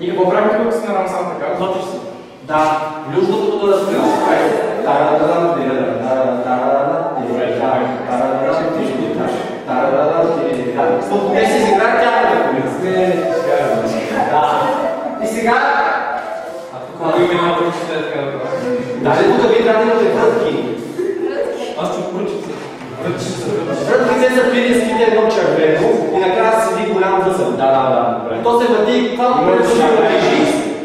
И какво правим тук си нарам само така? Готвиш се. Да, люждото да разпрямо. Те си изиграят тяхната комбинация. И сега... А тук има една пръчица е така да правя. Даже тук ви трябва да имате врътки. Аз чух пръчица. Врътките са пиринските едно червено и накрая седи голям възъл. Да. И то се върти, това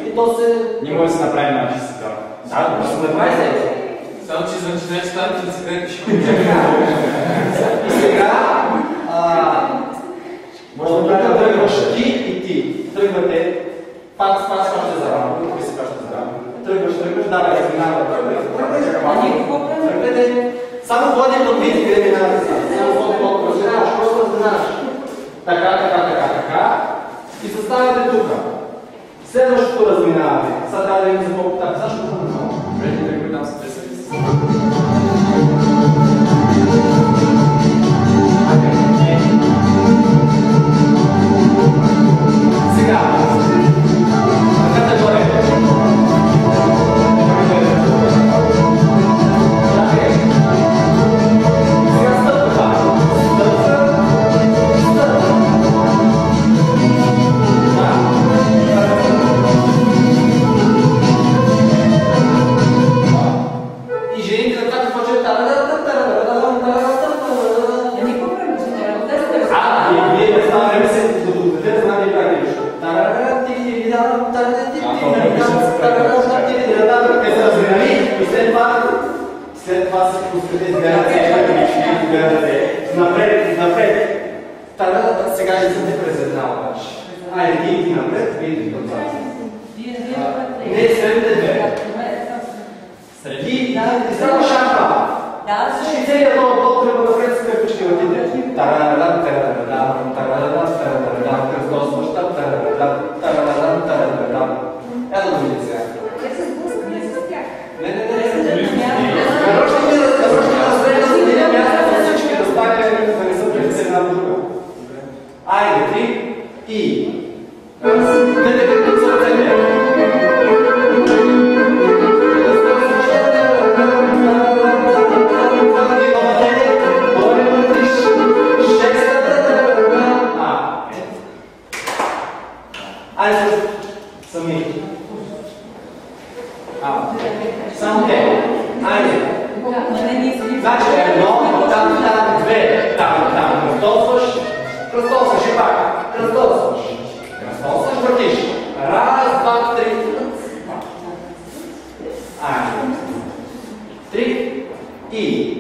и то се... Не може да се направи начин си това. Да, да се направи се. Само че за начинай станите да цигарите ще И сега... От тук тръгваш ти и ти. Тръгвате, пак ще заравам. Тук си пак ще заравам. Тръгваш, давай, тръгвате. Само ходим от видите, къде минавате сега. Само ходим от разгранаш, просто разгранаш. Така. И се ставате тук. Следващото разминаване. Сега трябва да имам за колко така. Защо това не знам? Преди тръгваме там с песък. Сега. Ръката горе. След това се пускате напред. Сега излизате през една обаче. Айде, ги напред, видите към това. Не, следните две. Среди, само шапа. Всички целият този път трябва напред с кръпички въртите. Ето да видите сега. Айде, три и... Гледайте като са ръцете. Айде, сами. Само те. Айде. Значи едно, там, две, там. Кръстосваш и пак. Кръстосваш, въртиш. Раз, два, три. Айде. Три и...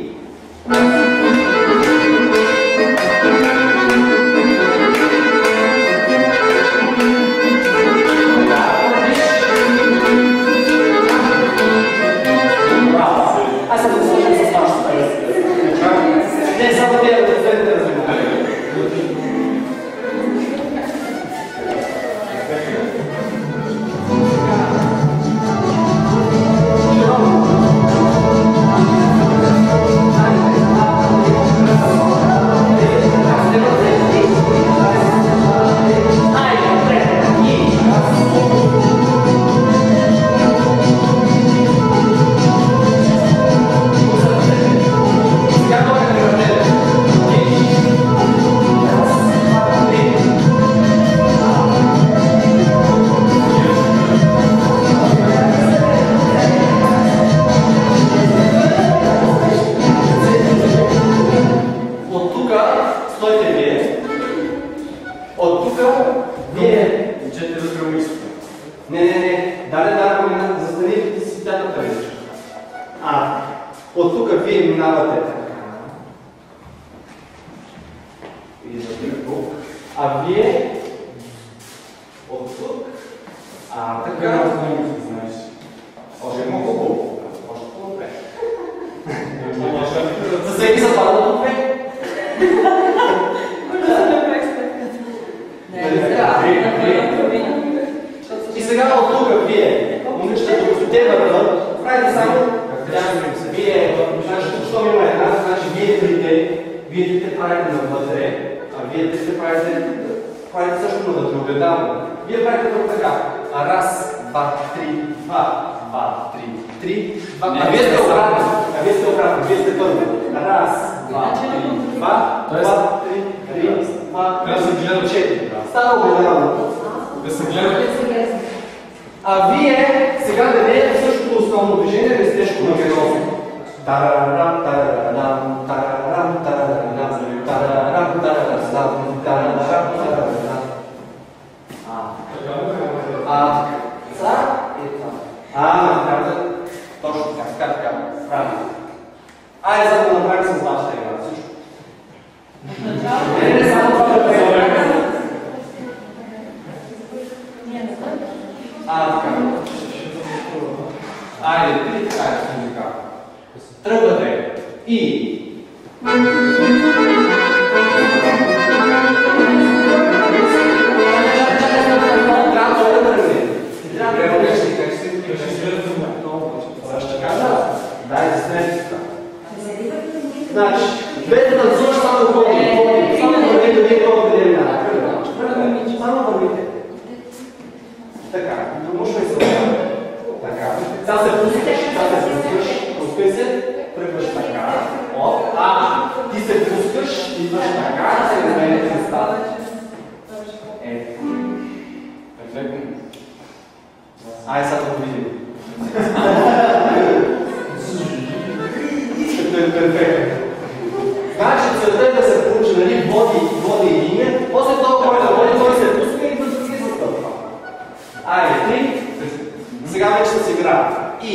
Аз съм да слушам с вашата не, само те да следите разминаване. От тук вие минавате така. Виждате тук. А вие от тук. Така. Знаеш. Още много хубаво. Още по-добре. Съседи са пада по-добре. И сега от тук вие, момичета, докато те върват, правите само вие, значи тук що има една, значи вие трите правите навътре, а вие трите правите също навътре, огледално. Вие правите тук така, а Раз, два, три, два, два, три, три, два. А вие сте обратно. Вие сте първо. Раз, два, три, два, два, три, два, три, четири. Става обедено. Да се гледа. А вие сега дадете същото основно движение, без тежко нагрено. Тарарам, тарарам, тарарам, тарарам, тарарам, тарарам, тарарам. Точно така. Правильно. Айде, за да направим с вашата игра. Всичко. Не само това да правим. Така. Айде, ти така е музика. Тръгвате. И... Дайте снежка. Значи, без да надзор само ходи. Само вървите, вие колко да е. Само вървите. Така, домушвай се. Така. Сега се пускаш, пускай се, тръгваш така. Ти се пускаш, идваш така, се размените местата. Перфектно. Айде сега да го видим. Перфектно. Значи целта е да се получи, нали, води и линия, после това, който води, той се пуска и да се застъпва. Айде, три. Сега вече се игра. И...